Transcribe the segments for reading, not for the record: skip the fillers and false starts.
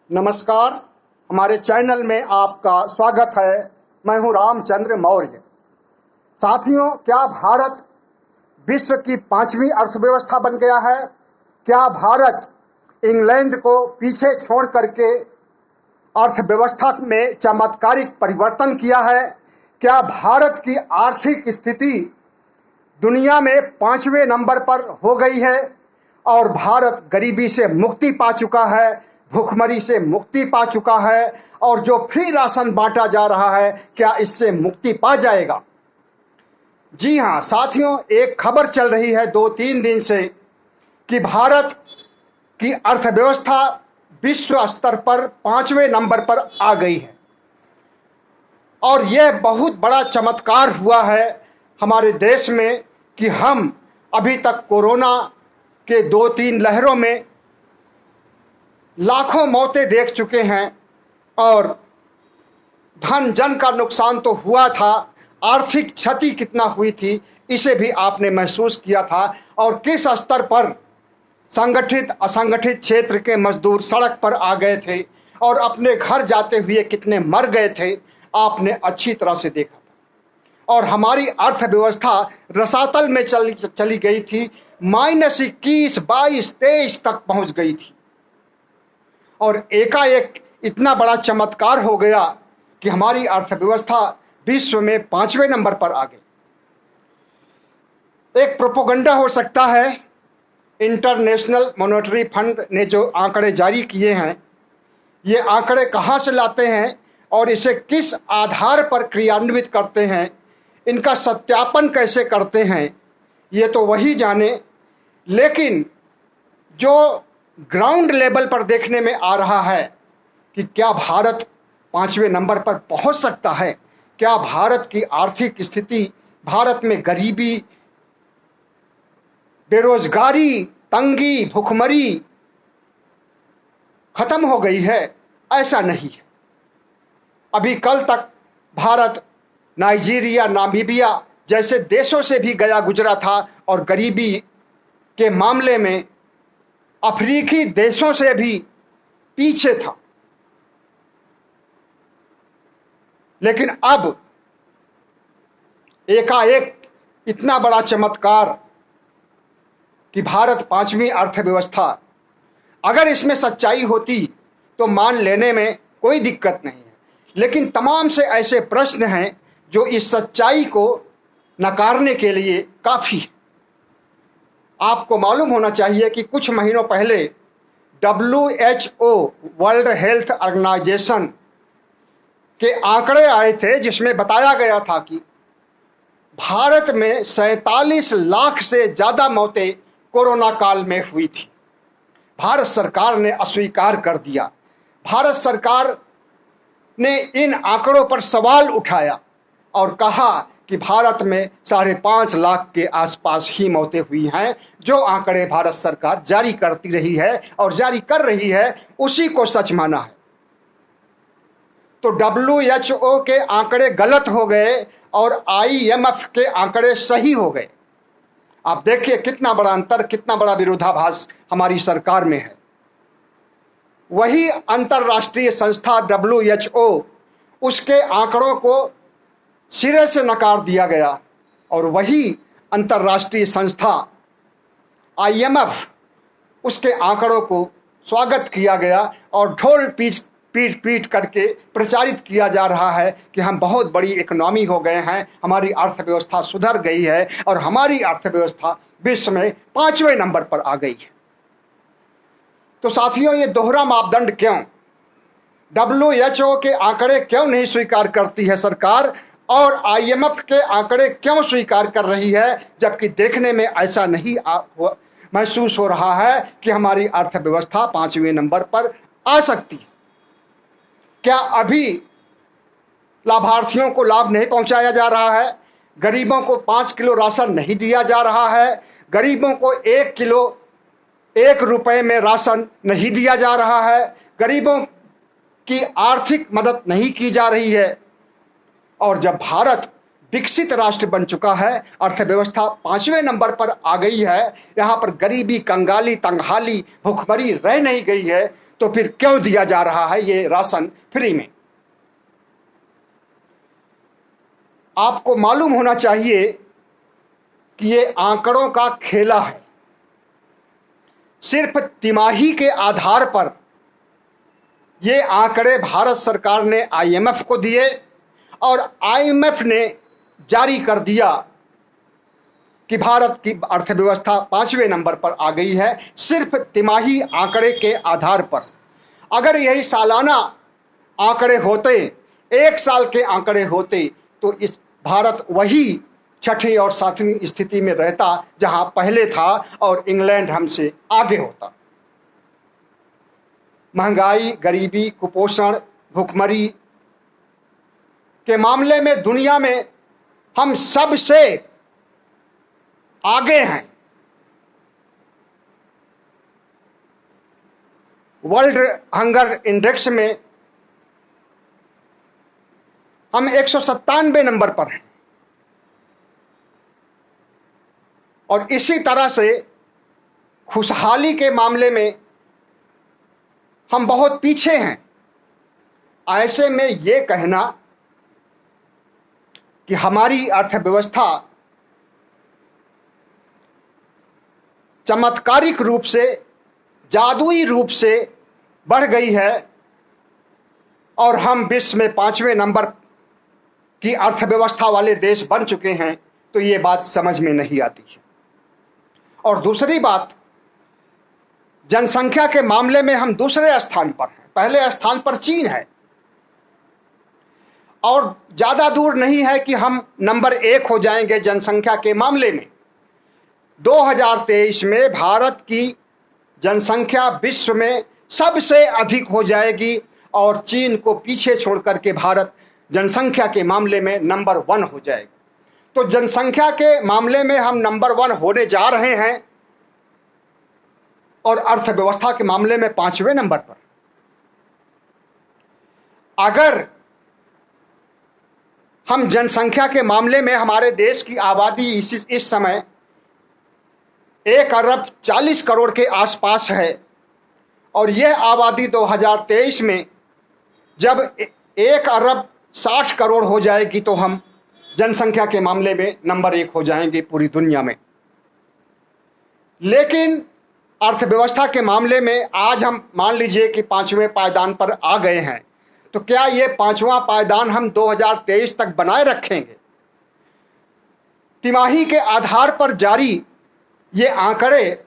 नमस्कार, हमारे चैनल में आपका स्वागत है। मैं हूं रामचंद्र मौर्य। साथियों, क्या भारत विश्व की 5वीं अर्थव्यवस्था बन गया है? क्या भारत इंग्लैंड को पीछे छोड़ करके अर्थव्यवस्था में चमत्कारिक परिवर्तन किया है? क्या भारत की आर्थिक स्थिति दुनिया में 5वें नंबर पर हो गई है और भारत गरीबी से मुक्ति पा चुका है, भूखमरी से मुक्ति पा चुका है और जो फ्री राशन बांटा जा रहा है, क्या इससे मुक्ति पा जाएगा? जी हाँ साथियों, एक खबर चल रही है 2-3 दिन से कि भारत की अर्थव्यवस्था विश्व स्तर पर 5वें नंबर पर आ गई है और यह बहुत बड़ा चमत्कार हुआ है हमारे देश में कि हम अभी तक कोरोना के 2-3 लहरों में लाखों मौतें देख चुके हैं और धन जन का नुकसान तो हुआ था, आर्थिक क्षति कितना हुई थी इसे भी आपने महसूस किया था और किस स्तर पर संगठित असंगठित क्षेत्र के मजदूर सड़क पर आ गए थे और अपने घर जाते हुए कितने मर गए थे, आपने अच्छी तरह से देखा था। और हमारी अर्थव्यवस्था रसातल में चली गई थी, -21, 22, 23 तक पहुंच गई थी और एकाएक इतना बड़ा चमत्कार हो गया कि हमारी अर्थव्यवस्था विश्व में 5वें नंबर पर आ गई। एक प्रोपेगेंडा हो सकता है। इंटरनेशनल मॉनेटरी फंड ने जो आंकड़े जारी किए हैं, ये आंकड़े कहाँ से लाते हैं और इसे किस आधार पर क्रियान्वित करते हैं, इनका सत्यापन कैसे करते हैं, ये तो वही जाने। लेकिन जो ग्राउंड लेवल पर देखने में आ रहा है कि क्या भारत 5वें नंबर पर पहुंच सकता है? क्या भारत की आर्थिक स्थिति, भारत में गरीबी, बेरोजगारी, तंगी, भुखमरी खत्म हो गई है? ऐसा नहीं है। अभी कल तक भारत नाइजीरिया, नामीबिया जैसे देशों से भी गया गुजरा था और गरीबी के मामले में अफ्रीकी देशों से भी पीछे था। लेकिन अब एकाएक इतना बड़ा चमत्कार कि भारत 5वीं अर्थव्यवस्था, अगर इसमें सच्चाई होती तो मान लेने में कोई दिक्कत नहीं है, लेकिन तमाम से ऐसे प्रश्न हैं जो इस सच्चाई को नकारने के लिए काफ़ी है। आपको मालूम होना चाहिए कि कुछ महीनों पहले WHO, वर्ल्ड हेल्थ ऑर्गेनाइजेशन के आंकड़े आए थे जिसमें बताया गया था कि भारत में 47 लाख से ज़्यादा मौतें कोरोना काल में हुई थी। भारत सरकार ने अस्वीकार कर दिया। भारत सरकार ने इन आंकड़ों पर सवाल उठाया और कहा कि भारत में 5.5 लाख के आसपास ही मौतें हुई हैं। जो आंकड़े भारत सरकार जारी करती रही है और जारी कर रही है उसी को सच माना है। तो WHO के आंकड़े गलत हो गए और IMF के आंकड़े सही हो गए। आप देखिए कितना बड़ा अंतर, कितना बड़ा विरोधाभास हमारी सरकार में है। वही अंतर्राष्ट्रीय संस्था WHO, उसके आंकड़ों को सिरे से नकार दिया गया और वही अंतर्राष्ट्रीय संस्था IMF, उसके आंकड़ों को स्वागत किया गया और ढोल पीट करके प्रचारित किया जा रहा है कि हम बहुत बड़ी इकोनॉमी हो गए हैं, हमारी अर्थव्यवस्था सुधर गई है और हमारी अर्थव्यवस्था विश्व में 5वें नंबर पर आ गई है। तो साथियों, ये दोहरा मापदंड क्यों? WHO के आंकड़े क्यों नहीं स्वीकार करती है सरकार और IMF के आंकड़े क्यों स्वीकार कर रही है, जबकि देखने में ऐसा नहीं महसूस हो रहा है कि हमारी अर्थव्यवस्था 5वें नंबर पर आ सकती है? क्या अभी लाभार्थियों को लाभ नहीं पहुंचाया जा रहा है? गरीबों को 5 किलो राशन नहीं दिया जा रहा है? गरीबों को 1 किलो 1 रुपए में राशन नहीं दिया जा रहा है? गरीबों की आर्थिक मदद नहीं की जा रही है? और जब भारत विकसित राष्ट्र बन चुका है, अर्थव्यवस्था 5वें नंबर पर आ गई है, यहाँ पर गरीबी, कंगाली, तंगहाली, भूखमरी रह नहीं गई है, तो फिर क्यों दिया जा रहा है ये राशन फ्री में? आपको मालूम होना चाहिए कि ये आंकड़ों का खेला है। सिर्फ तिमाही के आधार पर ये आंकड़े भारत सरकार ने आईएमएफ को दिए और आईएमएफ ने जारी कर दिया कि भारत की अर्थव्यवस्था 5वें नंबर पर आ गई है, सिर्फ तिमाही आंकड़े के आधार पर। अगर यही सालाना आंकड़े होते, एक साल के आंकड़े होते, तो इस भारत वही छठी और सातवीं स्थिति में रहता जहां पहले था और इंग्लैंड हमसे आगे होता। महंगाई, गरीबी, कुपोषण, भुखमरी के मामले में दुनिया में हम सबसे आगे हैं। वर्ल्ड हंगर इंडेक्स में हम 197 नंबर पर हैं और इसी तरह से खुशहाली के मामले में हम बहुत पीछे हैं। ऐसे में ये कहना कि हमारी अर्थव्यवस्था चमत्कारिक रूप से, जादुई रूप से बढ़ गई है और हम विश्व में 5वें नंबर की अर्थव्यवस्था वाले देश बन चुके हैं, तो ये बात समझ में नहीं आती है। और दूसरी बात, जनसंख्या के मामले में हम दूसरे स्थान पर हैं। पहले स्थान पर चीन है और ज्यादा दूर नहीं है कि हम नंबर 1 हो जाएंगे जनसंख्या के मामले में। 2023 में भारत की जनसंख्या विश्व में सबसे अधिक हो जाएगी और चीन को पीछे छोड़ करके भारत जनसंख्या के मामले में नंबर 1 हो जाएगा। तो जनसंख्या के मामले में हम नंबर 1 होने जा रहे हैं और अर्थव्यवस्था के मामले में 5वें नंबर पर। अगर हम जनसंख्या के मामले में, हमारे देश की आबादी इस समय 1 अरब 40 करोड़ के आसपास है और यह आबादी 2023 में जब 1 अरब 60 करोड़ हो जाएगी तो हम जनसंख्या के मामले में नंबर 1 हो जाएंगे पूरी दुनिया में। लेकिन अर्थव्यवस्था के मामले में आज हम मान लीजिए कि 5वें पायदान पर आ गए हैं, तो क्या ये 5वां पायदान हम 2023 तक बनाए रखेंगे? तिमाही के आधार पर जारी ये आंकड़े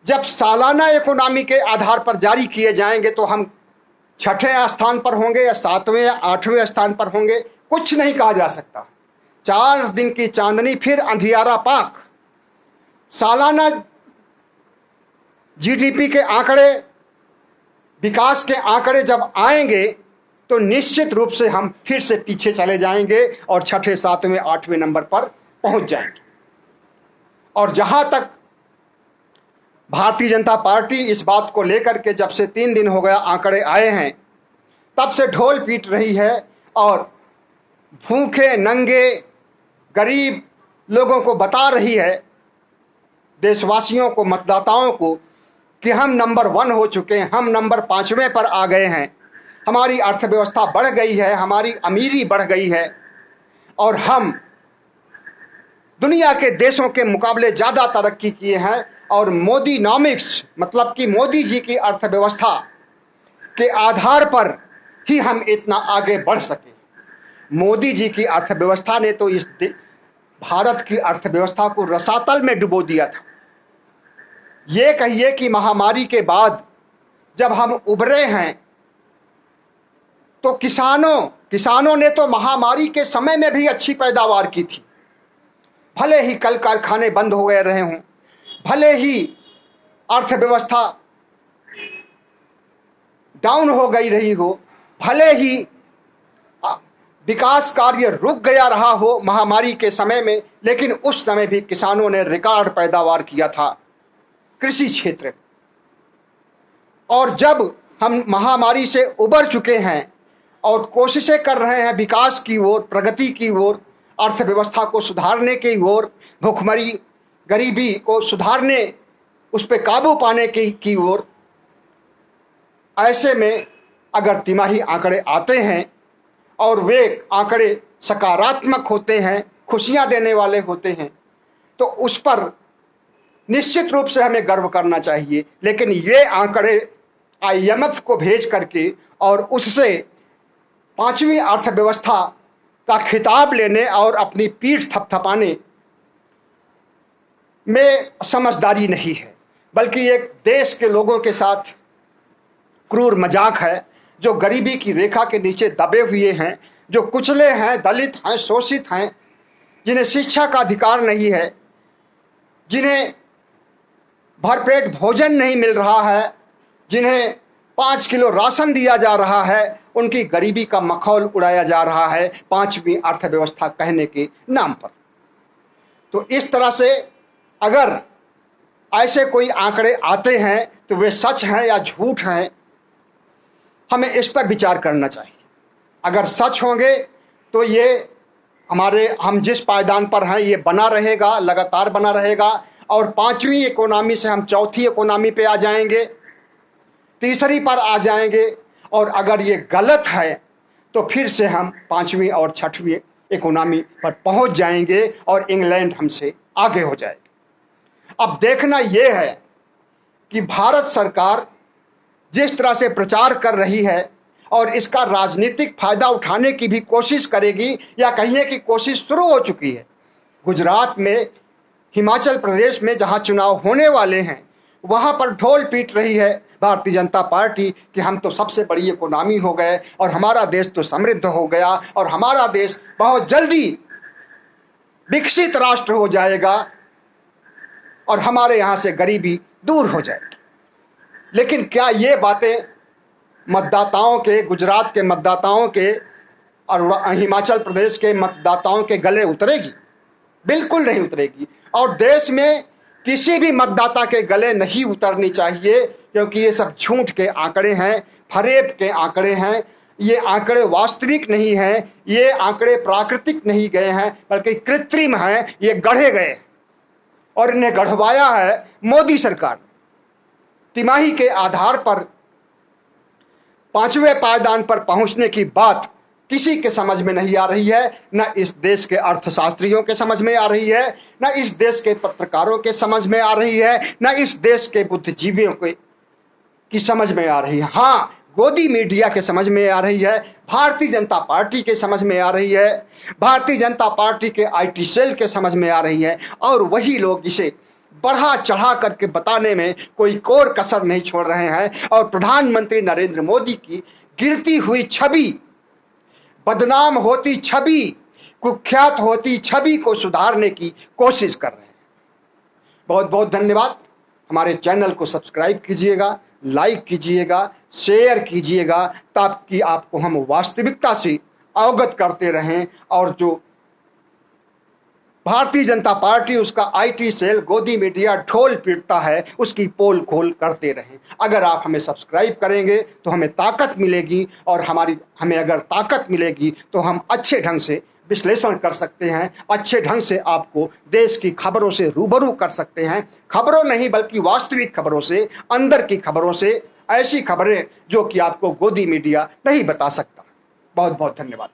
जब सालाना इकोनॉमी के आधार पर जारी किए जाएंगे तो हम 6ठे स्थान पर होंगे या 7वें या 8वें स्थान पर होंगे, कुछ नहीं कहा जा सकता। 4 दिन की चांदनी फिर अंधियारा पाक। सालाना जीडीपी के आंकड़े, विकास के आंकड़े जब आएंगे तो निश्चित रूप से हम फिर से पीछे चले जाएंगे और 6ठे, 7वें, 8वें नंबर पर पहुंच जाएंगे। और जहां तक भारतीय जनता पार्टी इस बात को लेकर के जब से 3 दिन हो गया आंकड़े आए हैं तब से ढोल पीट रही है और भूखे नंगे गरीब लोगों को बता रही है, देशवासियों को, मतदाताओं को, कि हम नंबर 1 हो चुके हैं, हम नंबर 5वें पर आ गए हैं, हमारी अर्थव्यवस्था बढ़ गई है, हमारी अमीरी बढ़ गई है और हम दुनिया के देशों के मुकाबले ज़्यादा तरक्की किए हैं। और मोदी नॉमिक्स, मतलब कि मोदी जी की अर्थव्यवस्था के आधार पर ही हम इतना आगे बढ़ सके। मोदी जी की अर्थव्यवस्था ने तो इस भारत की अर्थव्यवस्था को रसातल में डुबो दिया था। ये कहिए कि महामारी के बाद जब हम उभरे हैं तो किसानों ने तो महामारी के समय में भी अच्छी पैदावार की थी। भले ही कल कारखाने बंद हो गए रहे हों, भले ही अर्थव्यवस्था डाउन हो गई रही हो, भले ही विकास कार्य रुक गया रहा हो महामारी के समय में, लेकिन उस समय भी किसानों ने रिकॉर्ड पैदावार किया था कृषि क्षेत्र। और जब हम महामारी से उबर चुके हैं और कोशिशें कर रहे हैं विकास की ओर, प्रगति की ओर, अर्थव्यवस्था को सुधारने की ओर, भुखमरी गरीबी को सुधारने, उस पर काबू पाने की ओर, ऐसे में अगर तिमाही आंकड़े आते हैं और वे आंकड़े सकारात्मक होते हैं, खुशियां देने वाले होते हैं, तो उस पर निश्चित रूप से हमें गर्व करना चाहिए। लेकिन ये आंकड़े IMF को भेज करके और उससे पांचवी अर्थव्यवस्था का खिताब लेने और अपनी पीठ थपथपाने में समझदारी नहीं है, बल्कि एक देश के लोगों के साथ क्रूर मजाक है, जो गरीबी की रेखा के नीचे दबे हुए हैं, जो कुचले हैं, दलित हैं, शोषित हैं, जिन्हें शिक्षा का अधिकार नहीं है, जिन्हें भरपेट भोजन नहीं मिल रहा है, जिन्हें 5 किलो राशन दिया जा रहा है, उनकी गरीबी का मखौल उड़ाया जा रहा है पांचवी अर्थव्यवस्था कहने के नाम पर। तो इस तरह से अगर ऐसे कोई आंकड़े आते हैं तो वे सच हैं या झूठ हैं, हमें इस पर विचार करना चाहिए। अगर सच होंगे तो ये हम जिस पायदान पर हैं ये बना रहेगा, लगातार बना रहेगा, और पांचवी इकोनॉमी से हम चौथी इकोनॉमी पे आ जाएंगे, तीसरी पर आ जाएंगे, और अगर ये गलत है तो फिर से हम पांचवी और छठवीं इकोनॉमी पर पहुंच जाएंगे और इंग्लैंड हमसे आगे हो जाएगी। अब देखना यह है कि भारत सरकार जिस तरह से प्रचार कर रही है और इसका राजनीतिक फायदा उठाने की भी कोशिश करेगी, या कहिए कि कोशिश शुरू हो चुकी है। गुजरात में, हिमाचल प्रदेश में जहां चुनाव होने वाले हैं, वहां पर ढोल पीट रही है भारतीय जनता पार्टी कि हम तो सबसे बड़ी इकोनॉमी हो गए और हमारा देश तो समृद्ध हो गया और हमारा देश बहुत जल्दी विकसित राष्ट्र हो जाएगा और हमारे यहाँ से गरीबी दूर हो जाएगी। लेकिन क्या ये बातें मतदाताओं के, गुजरात के मतदाताओं के और हिमाचल प्रदेश के मतदाताओं के गले उतरेगी? बिल्कुल नहीं उतरेगी। और देश में किसी भी मतदाता के गले नहीं उतरनी चाहिए, क्योंकि ये सब झूठ के आंकड़े हैं, फरेब के आंकड़े हैं। ये आंकड़े वास्तविक नहीं हैं, ये आंकड़े प्राकृतिक नहीं गए हैं, बल्कि कृत्रिम हैं, ये गढ़े गए और इन्हें गढ़वाया है मोदी सरकार। तिमाही के आधार पर पांचवें पायदान पर पहुंचने की बात किसी के समझ में नहीं आ रही है, न इस देश के अर्थशास्त्रियों के समझ में आ रही है, न इस देश के पत्रकारों के समझ में आ रही है, न इस देश के बुद्धिजीवियों की समझ में आ रही है। हाँ, गोदी मीडिया के समझ में आ रही है, भारतीय जनता पार्टी के समझ में आ रही है, भारतीय जनता पार्टी के IT सेल के समझ में आ रही है, और वही लोग इसे बढ़ा चढ़ा करके बताने में कोई कोर कसर नहीं छोड़ रहे हैं और प्रधानमंत्री नरेंद्र मोदी की गिरती हुई छवि, बदनाम होती छवि, कुख्यात होती छवि को सुधारने की कोशिश कर रहे हैं। बहुत बहुत धन्यवाद। हमारे चैनल को सब्सक्राइब कीजिएगा, लाइक कीजिएगा, शेयर कीजिएगा, ताकि आपको हम वास्तविकता से अवगत करते रहें और जो भारतीय जनता पार्टी, उसका IT सेल, गोदी मीडिया ढोल पीटता है, उसकी पोल खोल करते रहें। अगर आप हमें सब्सक्राइब करेंगे तो हमें ताकत मिलेगी, और हमें अगर ताकत मिलेगी तो हम अच्छे ढंग से विश्लेषण कर सकते हैं, अच्छे ढंग से आपको देश की खबरों से रूबरू कर सकते हैं। खबरों नहीं बल्कि वास्तविक खबरों से, अंदर की खबरों से, ऐसी खबरें जो कि आपको गोदी मीडिया नहीं बता सकता। बहुत बहुत धन्यवाद।